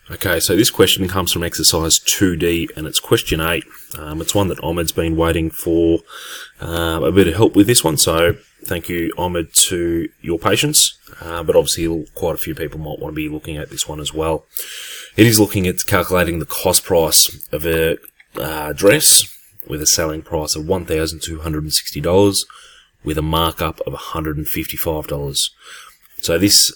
Okay, so this question comes from exercise 2D, and it's question 8. It's one that Ahmed's been waiting for a bit of help with this one, so thank you, Ahmed, to your patience. But obviously, quite a few people might want to be looking at this one as well. It is looking at calculating the cost price of a dress with a selling price of $1,260 with a markup of $155. So this...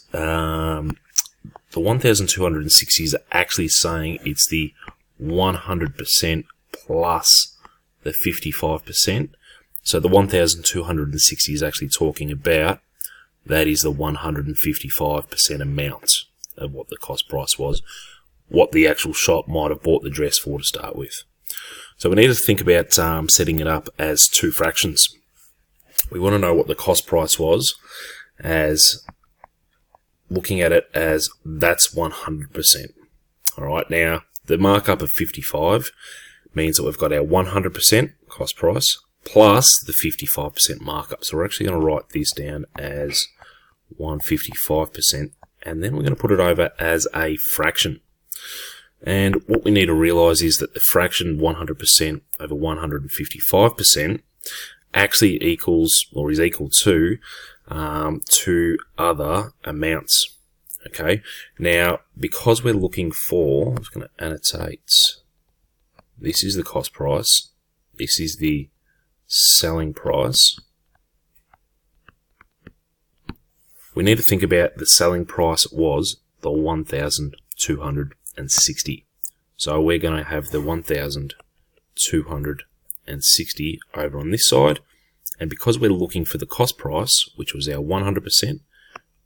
the 1,260 is actually saying it's the 100% plus the 55%. So the 1,260 is actually talking about, that is the 155% amount of what the cost price was, what the actual shop might have bought the dress for to start with. So we need to think about setting it up as two fractions. We want to know what the cost price was as looking at it as that's 100%. Alright, now the markup of 55 means that we've got our 100% cost price plus the 55% markup. So we're actually going to write this down as 155%, and then we're going to put it over as a fraction. And what we need to realize is that the fraction 100% over 155% actually equals, or is equal to, two other amounts. Okay, now because we're looking for, I'm just going to annotate, this is the cost price, this is the selling price. We need to think about the selling price was the 1,260. So we're going to have the 1,260 over on this side. And because we're looking for the cost price, which was our 100%,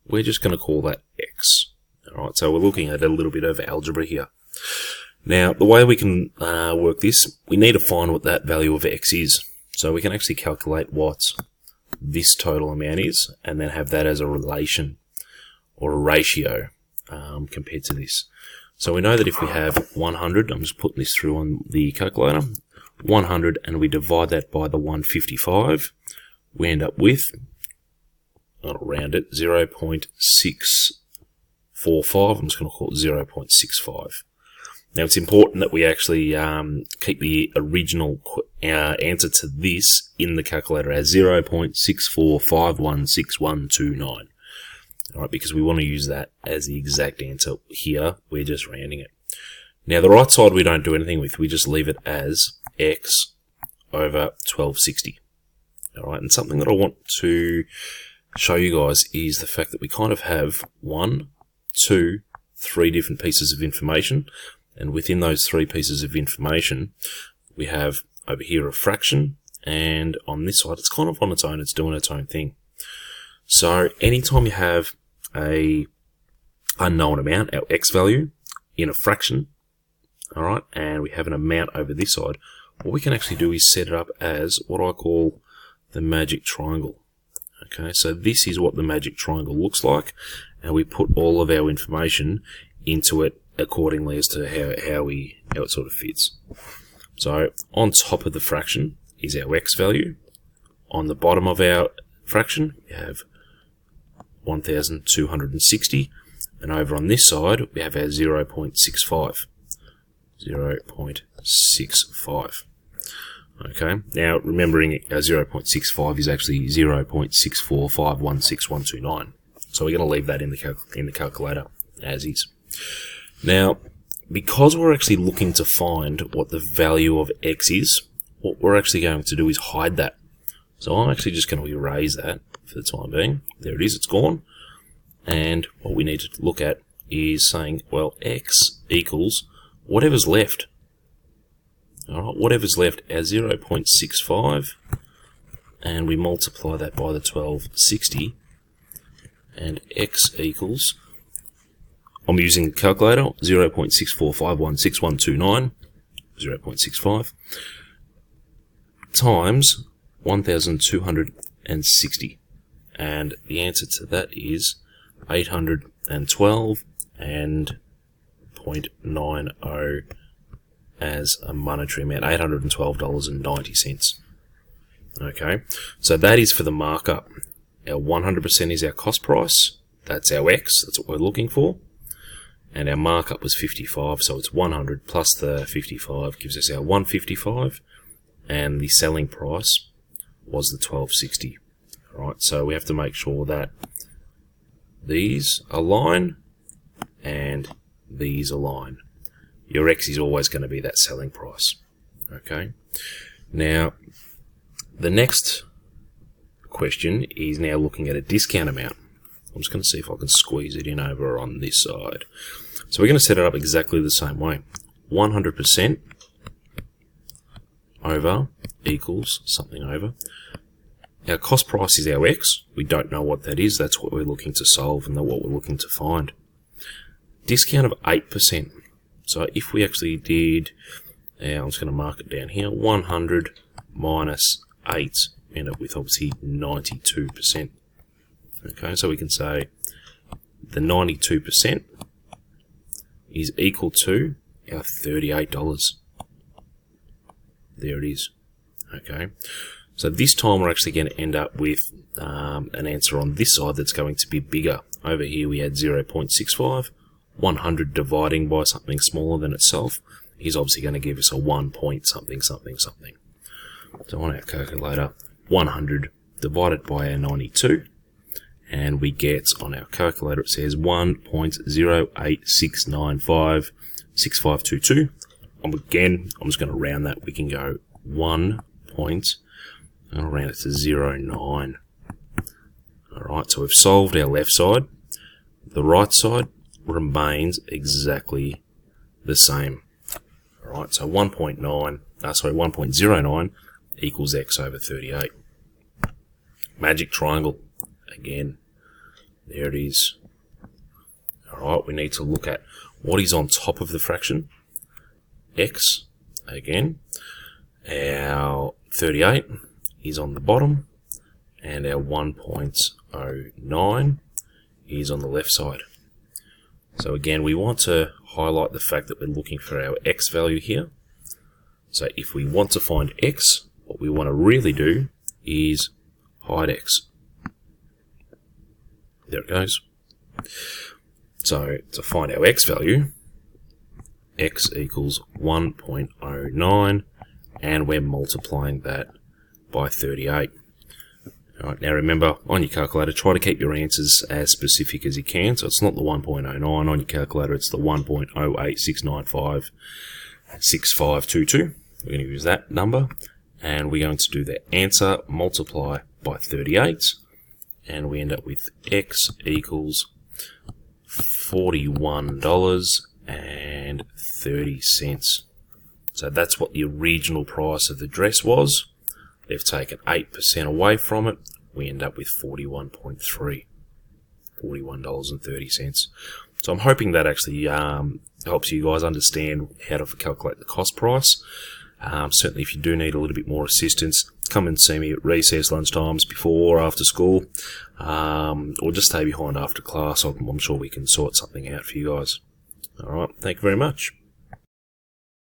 we're just going to call that X. Alright, so we're looking at a little bit of algebra here. Now, the way we can work this, we need to find what that value of X is. So we can actually calculate what this total amount is, and then have that as a relation, or a ratio, compared to this. So we know that if we have 100, I'm just putting this through on the calculator, 100, and we divide that by the 155, we end up with, I'll round it, 0.645. I'm just going to call it 0.65. Now it's important that we actually keep the original answer to this in the calculator as 0.64516129. Alright, because we want to use that as the exact answer here. We're just rounding it. Now the right side we don't do anything with, we just leave it as X over 1260. Alright, and something that I want to show you guys is the fact that we kind of have 1, 2, 3 different pieces of information, and within those 3 pieces of information we have over here a fraction, and on this side it's kind of on its own, it's doing its own thing. So anytime you have a unknown amount, our X value, in a fraction, alright, and we have an amount over this side, what we can actually do is set it up as what I call the magic triangle. Okay, so this is what the magic triangle looks like, and we put all of our information into it accordingly as to how it sort of fits. So on top of the fraction is our X value. On the bottom of our fraction we have 1,260, and over on this side we have our 0.65. 0.65. Okay, now remembering our 0.65 is actually 0.645161129. So we're going to leave that in the calculator as is. Now, because we're actually looking to find what the value of X is, what we're actually going to do is hide that. So I'm actually just going to erase that for the time being. There it is, it's gone. And what we need to look at is saying, well, X equals whatever's left. Alright, whatever's left, our 0.65, and we multiply that by the 1260, and X equals, I'm using the calculator, 0.645161129, 0.65, times 1,260, and the answer to that is 812 and 0.90 as a monetary amount, $812.90. Okay, so that is for the markup. Our 100% is our cost price, that's our X, that's what we're looking for. and our markup was 55, so it's 100 plus the 55 gives us our 155, and the selling price was the 1260. Right, so we have to make sure that these align and these align. Your X is always going to be that selling price. Okay, now the next question is now looking at a discount amount. I'm just going to see if I can squeeze it in over on this side. So we're going to set it up exactly the same way. 100% over equals something over. Our cost price is our X. We don't know what that is. That's what we're looking to solve and what we're looking to find. Discount of 8%. So if we actually did, I'm just going to mark it down here, 100 minus 8, end up with obviously 92%. Okay, so we can say the 92% is equal to our $38. There it is. Okay, so this time we're actually going to end up with an answer on this side that's going to be bigger. Over here we had 0.65. 100 dividing by something smaller than itself is obviously going to give us a 1 point something something something. So on our calculator, 100 divided by our 92, and we get on our calculator, it says 1.086956522. Again, I'm just going to round that. We can go 1 point, I'll round it to 0.9. Alright, so we've solved our left side. The right side remains exactly the same. Alright, so 1.09 equals X over 38. Magic triangle. Again, there it is. Alright, we need to look at what is on top of the fraction. X, again. Our 38 is on the bottom, and our 1.09 is on the left side. So again, we want to highlight the fact that we're looking for our X value here. So if we want to find X, what we want to really do is hide X. There it goes. So to find our X value, X equals 1.09, and we're multiplying that by 38. Alright, now remember, on your calculator, try to keep your answers as specific as you can. So it's not the 1.09 on your calculator, it's the 1.086956522. We're going to use that number, and we're going to do the answer multiply by 38, and we end up with X equals $41.30. So that's what the original price of the dress was. They've taken 8% away from it. We end up with $41.30. So I'm hoping that actually helps you guys understand how to calculate the cost price. Certainly if you do need a little bit more assistance, come and see me at recess, lunchtimes, before or after school, or just stay behind after class. I'm sure we can sort something out for you guys. Alright, thank you very much.